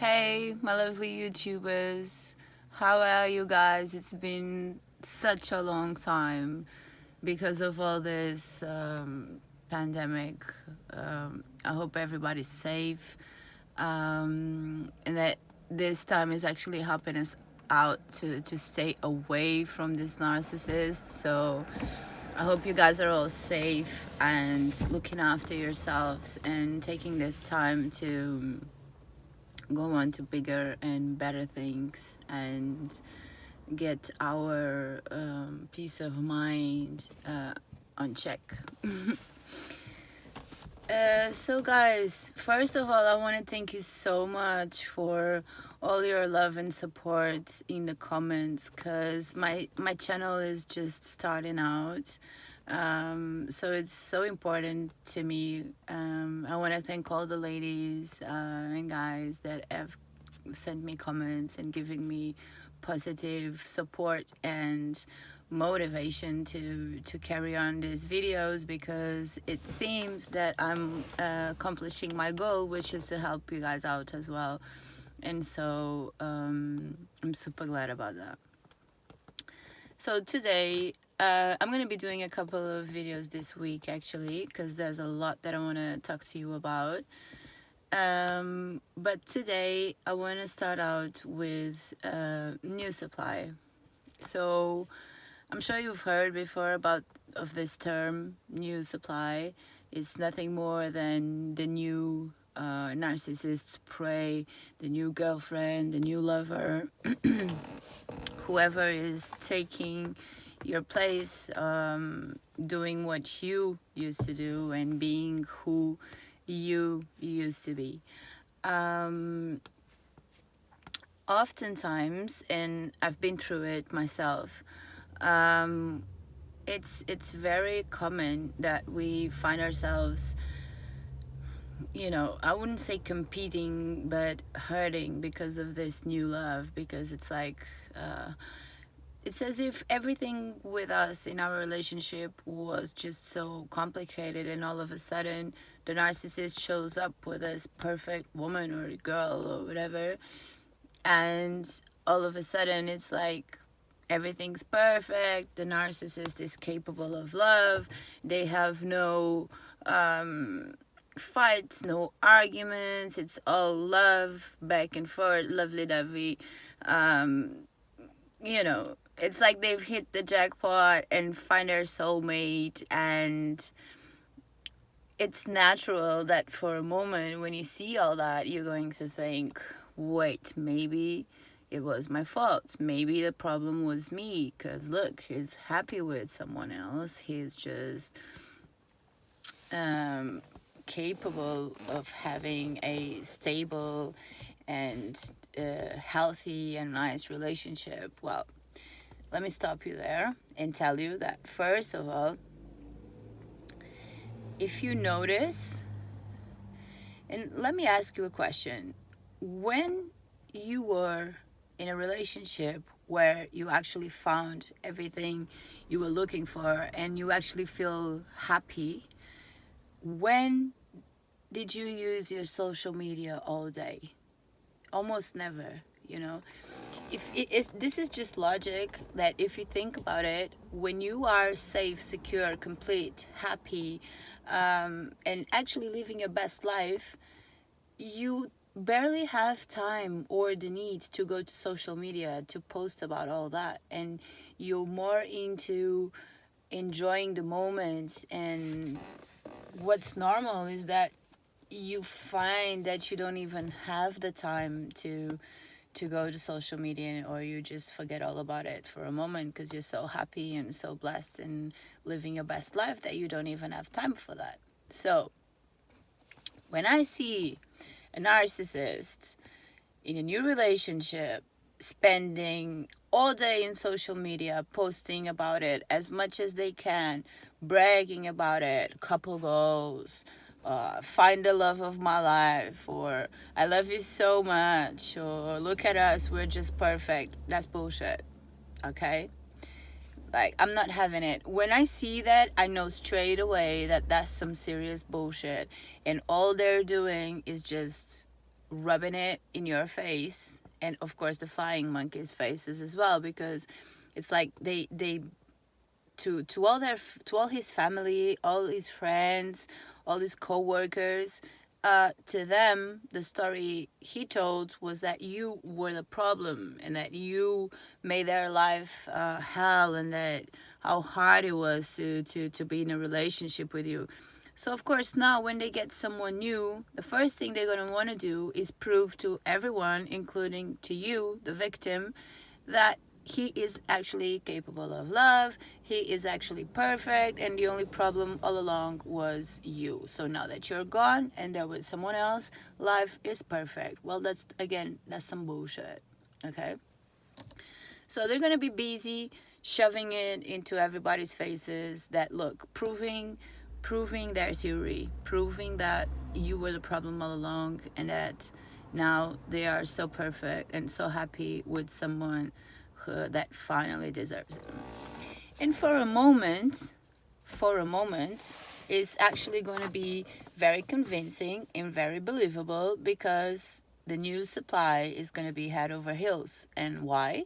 Hey, my lovely YouTubers. How are you guys? It's been such a long time because of all this pandemic. I hope everybody's safe and that this time is actually helping us out to stay away from this narcissist. So I hope you guys are all safe and looking after yourselves and taking this time to go on to bigger and better things and get our peace of mind on check. So guys, first of all, I want to thank you so much for all your love and support in the comments, because my channel is just starting out. So it's so important to me. I want to thank all the ladies and guys that have sent me comments and giving me positive support and motivation to carry on these videos, because it seems that I'm accomplishing my goal, which is to help you guys out as well. And so I'm super glad about that. So today I'm going to be doing a couple of videos this week, actually, because there's a lot that I want to talk to you about. But today I want to start out with new supply. So I'm sure you've heard before about of this term, new supply. It's nothing more than the new narcissist's prey, the new girlfriend, the new lover, whoever is taking your place, doing what you used to do and being who you used to be. Oftentimes, and I've been through it myself, it's very common that we find ourselves, I wouldn't say competing, but hurting because of this new love, because it's like it's as if everything with us in our relationship was just so complicated, and all of a sudden the narcissist shows up with this perfect woman or girl or whatever, and all of a sudden it's like everything's perfect. The narcissist is capable of love. They have no fights, no arguments. It's all love, back and forth, lovely dovey. It's like they've hit the jackpot and find their soulmate, and it's natural that for a moment when you see all that, you're going to think, wait, maybe it was my fault. Maybe the problem was me, because look, he's happy with someone else. He's just capable of having a stable and healthy and nice relationship. Well, let me stop you there and tell you that, first of all, if you notice, and let me ask you a question. When you were in a relationship where you actually found everything you were looking for and you actually feel happy, when did you use your social media all day? Almost never, If it is, this is just logic, that if you think about it, when you are safe, secure, complete, happy, and actually living your best life, you barely have time or the need to go to social media to post about all that, and you're more into enjoying the moment. And what's normal is that you find that you don't even have the time to go to social media, or you just forget all about it for a moment because you're so happy and so blessed and living your best life that you don't even have time for that. So when I see a narcissist in a new relationship spending all day in social media, posting about it as much as they can, bragging about it, couple goals, find the love of my life, or I love you so much, or look at us, we're just perfect, that's bullshit. Okay? Like, I'm not having it. When I see that, I know straight away that that's some serious bullshit, and all they're doing is just rubbing it in your face, and of course the flying monkeys' faces as well, because it's like they to all their to all his family, all his friends, all his co-workers, to them the story he told was that you were the problem, and that you made their life hell, and that how hard it was to be in a relationship with you. So of course now when they get someone new, the first thing they're going to want to do is prove to everyone, including to you, the victim, that he is actually capable of love, he is actually perfect, and the only problem all along was you. So now that you're gone and they're with someone else, life is perfect. Well, that's, again, that's some bullshit, okay? So they're gonna be busy shoving it into everybody's faces that, look, proving their theory, proving that you were the problem all along, and that now they are so perfect and so happy with someone that finally deserves it. And for a moment, it's actually going to be very convincing and very believable, because the new supply is going to be head over heels. And why?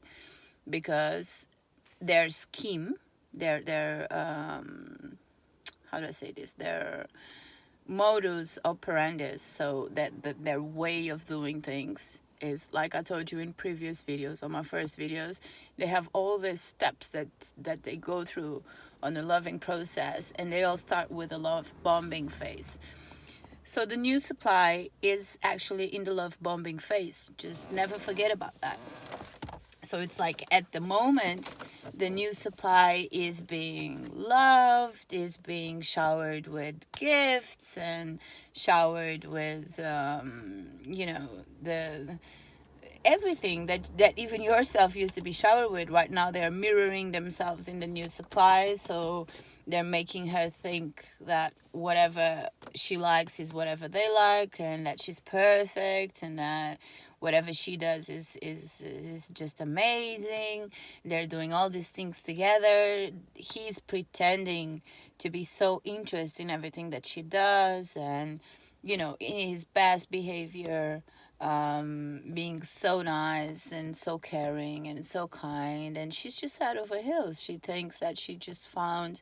Because their scheme, their how do I say this? Their modus operandi, so that their way of doing things is, like I told you in previous videos, on my first videos, they have all these steps that they go through on the loving process, and they all start with a love bombing phase. So the new supply is actually in the love bombing phase. Just never forget about that. So it's like, at the moment, the new supply is being loved, is being showered with gifts, and showered with, the everything that even yourself used to be showered with. Right now, they're mirroring themselves in the new supply. So they're making her think that whatever she likes is whatever they like, and that she's perfect, and that whatever she does is just amazing. They're doing all these things together. He's pretending to be so interested in everything that she does, and in his best behavior, being so nice and so caring and so kind. And she's just head over heels. She thinks that she just found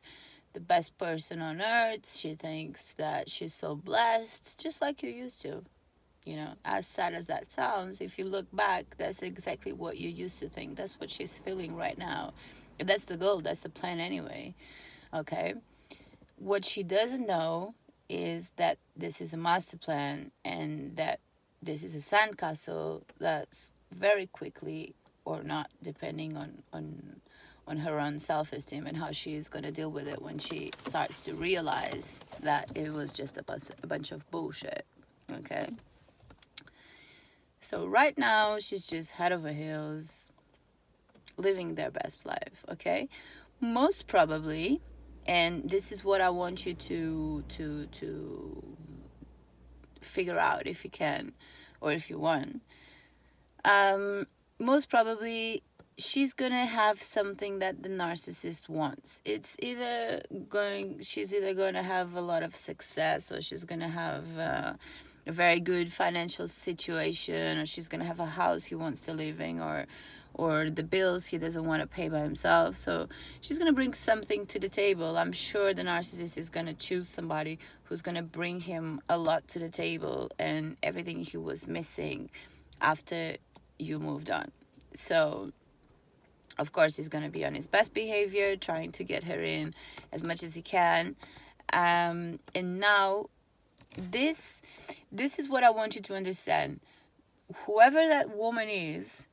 the best person on earth. She thinks that she's so blessed, just like you used to. As sad as that sounds, if you look back, that's exactly what you used to think. That's what she's feeling right now. That's the goal, that's the plan anyway. Okay? What she doesn't know is that this is a master plan, and that this is a sandcastle that's very quickly, or not, depending on her own self-esteem and how she is going to deal with it when she starts to realize that it was just a bunch of bullshit. Okay? So right now, she's just head over heels, living their best life, okay? Most probably, and this is what I want you to figure out, if you can, or if you want. Most probably, she's gonna have something that the narcissist wants. She's either gonna have a lot of success, or she's gonna have a very good financial situation, or she's gonna have a house he wants to live in, or the bills he doesn't want to pay by himself. So she's gonna bring something to the table. I'm sure the narcissist is gonna choose somebody who's gonna bring him a lot to the table, and everything he was missing after you moved on. So of course, he's going to be on his best behavior, trying to get her in as much as he can. And now, this is what I want you to understand. Whoever that woman is,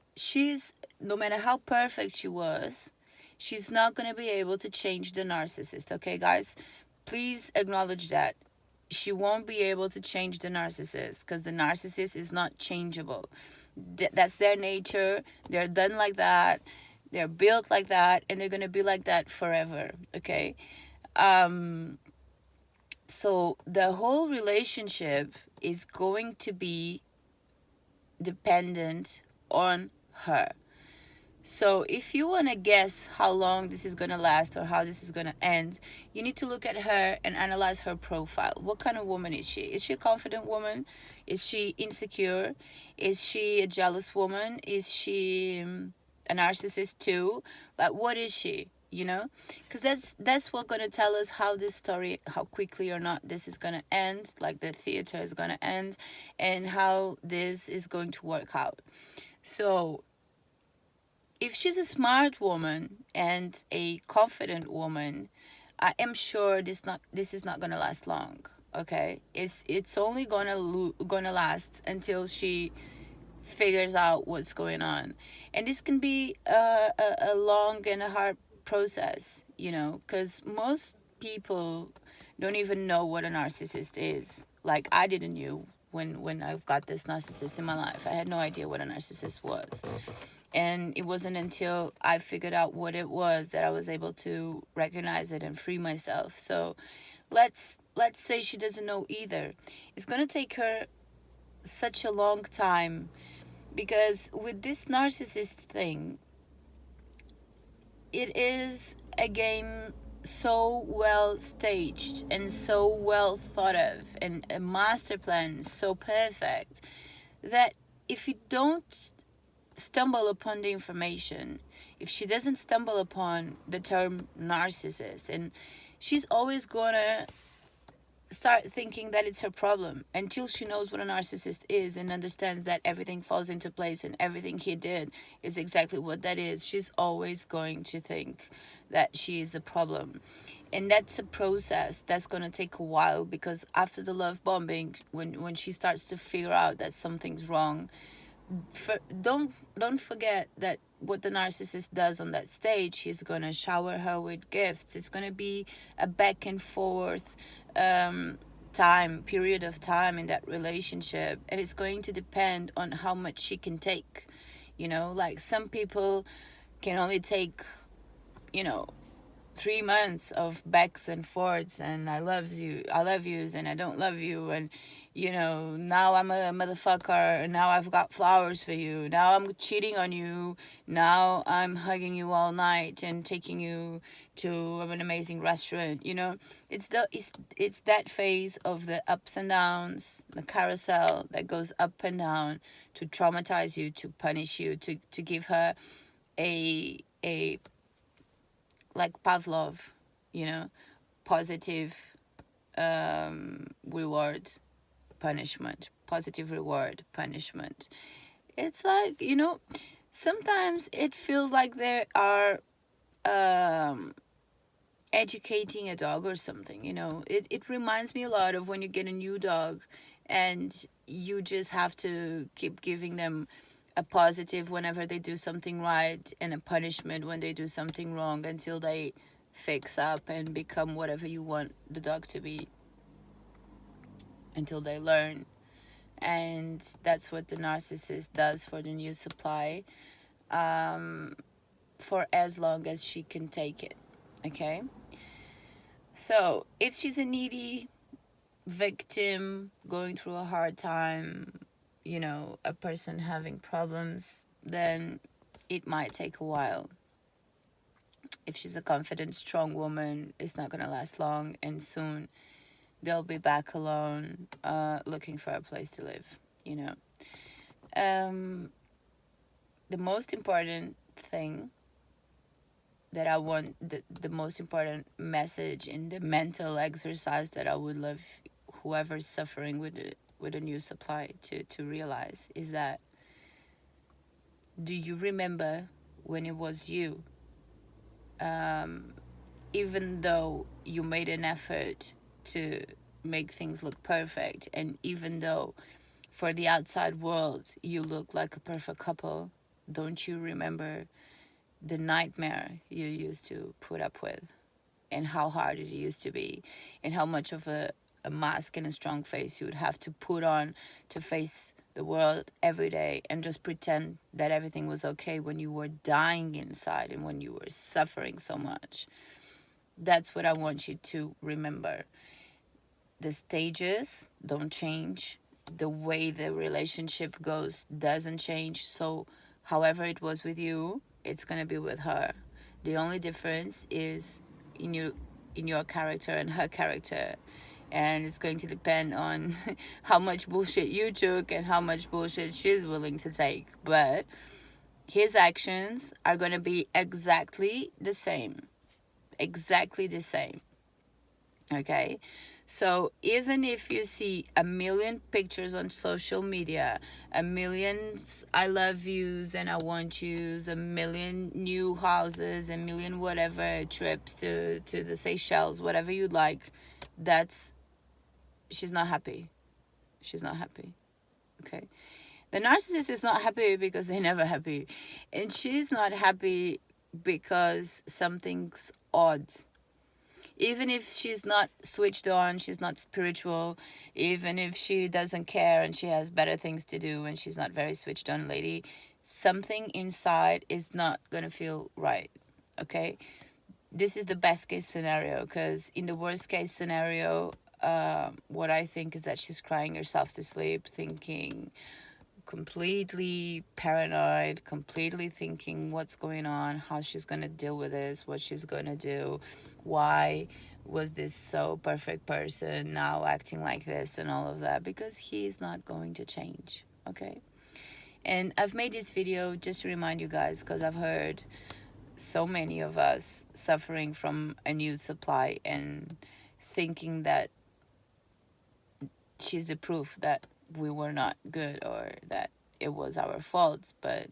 no matter how perfect she was, she's not going to be able to change the narcissist. Okay, guys? Please acknowledge that. She won't be able to change the narcissist, because the narcissist is not changeable. That's their nature. They're done like that. They're built like that, and they're going to be like that forever, okay? So the whole relationship is going to be dependent on her. So if you want to guess how long this is going to last or how this is going to end, you need to look at her and analyze her profile. What kind of woman is she? Is she a confident woman? Is she insecure? Is she a jealous woman? Is she a narcissist too? Like, what is she? You know, because that's what going to tell us how this story, how quickly or not this is going to end, like the theater is going to end, and how this is going to work out. So if she's a smart woman and a confident woman, I am sure this is not gonna last long. Okay, it's only gonna last until she figures out what's going on, and this can be a long and a hard process, you know, because most people don't even know what a narcissist is. Like, I didn't knew when I've got this narcissist in my life. I had no idea what a narcissist was. And it wasn't until I figured out what it was that I was able to recognize it and free myself. So let's say she doesn't know either. It's going to take her such a long time, because with this narcissist thing, it is a game so well staged and so well thought of, and a master plan so perfect, that if you don't stumble upon the information, if she doesn't stumble upon the term narcissist, and she's always gonna start thinking that it's her problem until she knows what a narcissist is and understands that everything falls into place and everything he did is exactly what that is. She's always going to think that she is the problem. And that's a process that's going to take a while, because after the love bombing, when she starts to figure out that something's wrong, don't forget that what the narcissist does on that stage, he's gonna shower her with gifts. It's gonna be a back and forth period of time in that relationship, and it's going to depend on how much she can take. You know, like, some people can only take, you know, 3 months of backs and forths, and I love yous, and I don't love you, and, you know, now I'm a motherfucker, and now I've got flowers for you, now I'm cheating on you, now I'm hugging you all night and taking you to an amazing restaurant. You know, it's that phase of the ups and downs, the carousel that goes up and down, to traumatize you, to punish you, to give her a like Pavlov, you know, positive reward, punishment, positive reward, punishment. It's like, you know, sometimes it feels like they are educating a dog or something, you know. It reminds me a lot of when you get a new dog and you just have to keep giving them a positive whenever they do something right, and a punishment when they do something wrong, until they fix up and become whatever you want the dog to be, until they learn. And that's what the narcissist does for the new supply, for as long as she can take it. Okay, so if she's a needy victim going through a hard time, you know, a person having problems, then it might take a while. If she's a confident, strong woman, it's not going to last long, and soon they'll be back alone, looking for a place to live, you know. The most important thing that I want, the most important message in the mental exercise that I would love whoever's suffering with a new supply to realize, is that, do you remember when it was you? Even though you made an effort to make things look perfect, and even though for the outside world you look like a perfect couple, don't you remember the nightmare you used to put up with, and how hard it used to be, and how much of a mask and a strong face you would have to put on to face the world every day and just pretend that everything was okay when you were dying inside and when you were suffering so much? That's what I want you to remember. The stages don't change. The way the relationship goes doesn't change. So however it was with you, it's gonna be with her. The only difference is in your character and her character, and it's going to depend on how much bullshit you took and how much bullshit she's willing to take. But his actions are going to be exactly the same. Exactly the same. Okay? So even if you see a million pictures on social media, a million I love yous and I want yous, a million new houses, a million whatever trips to the Seychelles, whatever you'd like, that's, she's not happy. She's not happy. Okay? The narcissist is not happy because they're never happy. And she's not happy because something's odd. Even if she's not switched on, she's not spiritual, even if she doesn't care and she has better things to do and she's not very switched on lady, something inside is not going to feel right. Okay? This is the best case scenario, because in the worst case scenario, what I think is that she's crying herself to sleep, thinking, completely paranoid, completely thinking what's going on, how she's going to deal with this, what she's going to do, why was this so perfect person now acting like this and all of that, because he's not going to change. Okay? And I've made this video just to remind you guys, because I've heard so many of us suffering from a new supply and thinking that she's the proof that we were not good or that it was our fault. But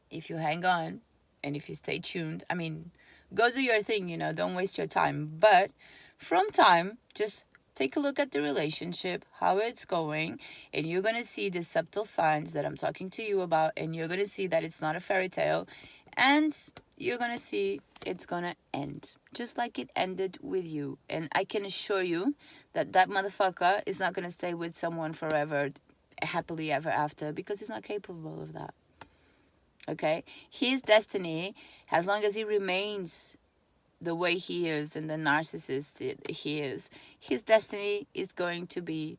if you hang on and if you stay tuned, I mean, go do your thing, you know, don't waste your time. But from time, just take a look at the relationship, how it's going, and you're going to see the subtle signs that I'm talking to you about, and you're going to see that it's not a fairy tale, and you're going to see it's going to end just like it ended with you. And I can assure you that that motherfucker is not going to stay with someone forever, happily ever after, because he's not capable of that. Okay? His destiny, as long as he remains the way he is and the narcissist he is, his destiny is going to be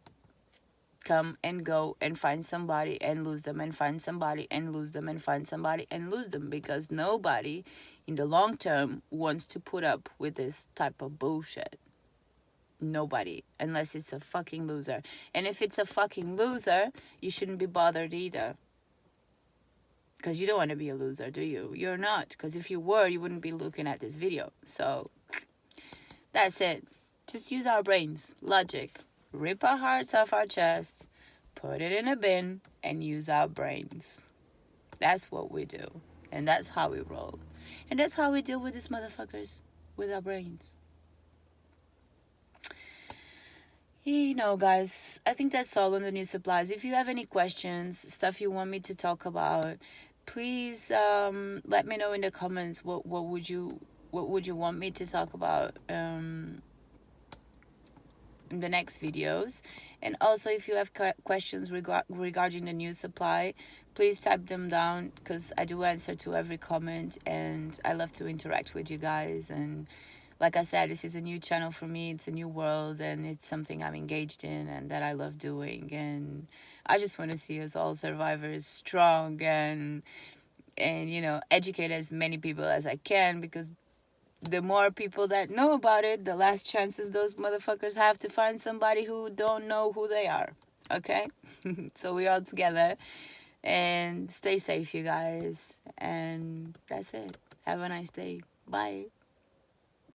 come and go and find somebody and lose them and find somebody and lose them and find somebody and lose them, because nobody in the long term wants to put up with this type of bullshit. Nobody, unless it's a fucking loser. And if it's a fucking loser, you shouldn't be bothered either, because you don't want to be a loser, do you? You're not, because if you were, you wouldn't be looking at this video. So that's it. Just use our brains, logic. Rip our hearts off our chests, put it in a bin, and use our brains. That's what we do. And that's how we roll. And that's how we deal with these motherfuckers, with our brains. You know, guys, I think that's all on the new supplies. If you have any questions, stuff you want me to talk about, please let me know in the comments. What would you want me to talk about in the next videos. And also, if you have questions regarding the new supply, please type them down, because I do answer to every comment and I love to interact with you guys. And like I said, this is a new channel for me. It's a new world and it's something I'm engaged in and that I love doing. And I just want to see us all survivors strong and you know, educate as many people as I can, because the more people that know about it, the less chances those motherfuckers have to find somebody who don't know who they are. Okay? So we're all together. And stay safe, you guys. And that's it. Have a nice day. Bye.